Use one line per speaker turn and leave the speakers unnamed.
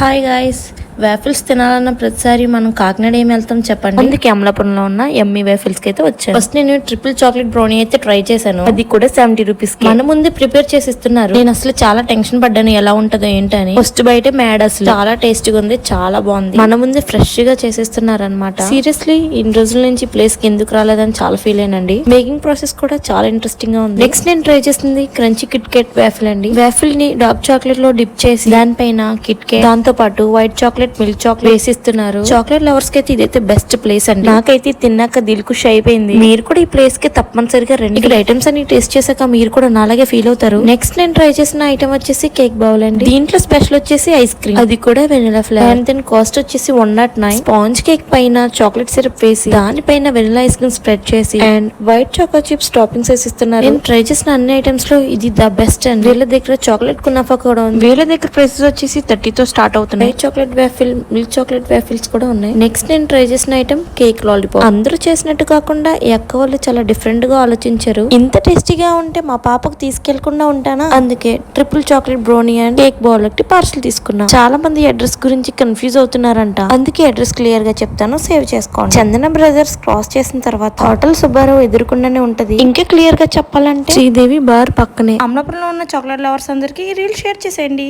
Hi guys, waffles తినాలన్న ప్రతిసారి మనం కాకినాడ ఏమి వెళ్తాం చెప్పండి. అందుకే అమలాపురంలో ఉన్న ఎమ్మి వేఫిల్స్ కి అయితే వచ్చాను. ఫస్ట్ నేను ట్రిపుల్ చాక్లెట్ బ్రౌనీ అయితే ట్రై చేశాను. అది కూడా 70 రూపీస్ కి. మన ముందే ప్రిపేర్ చేసి ఇస్తున్నారు. నేను అసలు చాలా టెన్షన్ పడ్డాను ఎలా ఉంటుందో ఏంటని. ఫస్ట్ బయట మ్యాడ్, అసలు చాలా టేస్టీగా ఉంది, చాలా బాగుంది. మన ముందే ఫ్రెష్ గా చేసిస్తున్నారు అనమాట. సీరియస్లీ ఇన్ని రోజుల నుంచి ప్లేస్ కి ఎందుకు రాలేదని చాలా ఫీల్ అయినండి. మేకింగ్ ప్రాసెస్ కూడా చాలా ఇంట్రెస్టింగ్ గా ఉంది. నెక్స్ట్ నేను ట్రై చేసింది క్రంచీ కిట్ కేట్ వేఫిల్ అండి. వేఫిల్ ని డార్క్ చాక్లెట్ లో డిప్ చేసి దానిపైన కిట్ కేట్ దాంతో పాటు వైట్ చాక్లెట్, మిల్క్ చాక్లెట్ వేసిస్తున్నారు. చాక్లెట్ లవర్స్ కి అయితే ఇదైతే బెస్ట్ ప్లేస్ అండి. నాకైతే తిన్నాక దిల్ ఖుష్ అయిపోయింది. మీరు కూడా ఈ ప్లేస్ కి తప్పనిసరిగా రండి. ఇక్కడ ఐటమ్స్ అన్ని టేస్ట్ చేశాక మీరు కూడా నాలాగే ఫీల్ అవుతారు. నెక్స్ట్ నేను ట్రై చేసిన ఐటమ్ వచ్చేసి కేక్ బౌల్ అండి. దీంట్లో స్పెషల్ వచ్చేసి ఐస్ క్రీమ్, అది కూడా వెనిలా ఫ్లేవర్. అండ్ దీని కాస్ట్ వచ్చేసి 109. స్పాంజ్ కేక్ పైన చాక్లెట్ సిరప్ వేసి దానిపైన వెనిలా ఐస్ క్రీమ్ స్ప్రెడ్ చేసి and white choco chips toppings వేసిస్తున్నారు. నేను ట్రై చేసిన అన్ని ఐటమ్స్ లో ఇది ద బెస్ట్ అండి. వీళ్ళ దగ్గర చాక్లెట్ కునాఫా కూడా ఉంది. వీళ్ళ దగ్గర ప్రైసెస్ వచ్చేసి 30 తో స్టార్ట్ అవుతున్నాయి. Chocolate waffle, milk chocolate waffles కూడా ఉన్నాయి. నెక్స్ట్ నేను ట్రై చేసిన ఐటమ్ కేక్ లాలీపాప్. అందరూ చేసినట్టు కాకుండా ఈ అక్క వాళ్ళు చాలా డిఫరెంట్ గా ఆలోచించారు. ఇంత టేస్టీగా ఉంటే మా పాపకు తీసుకెళ్లకుండా ఉంటానా, అందుకే triple chocolate brownie and cake bowl ఒకటి పార్సల్ తీసుకున్నా. చాలా మంది అడ్రస్ గురించి కన్ఫ్యూజ్ అవుతున్నారంట, అందుకే అడ్రస్ క్లియర్ గా చెప్తాను, సేవ్ చేసుకోండి. చందన బ్రదర్స్ క్రాస్ చేసిన తర్వాత హోటల్ సుబ్బారావు ఎదురుకుండానే ఉంటది. ఇంకా క్లియర్ గా చెప్పాలంటే శ్రీదేవి బార్ పక్కనే. అమలాపురంలో ఉన్న చాక్లెట్ లవర్స్ అందరికి ఈ రీల్ షేర్ చేసేయండి.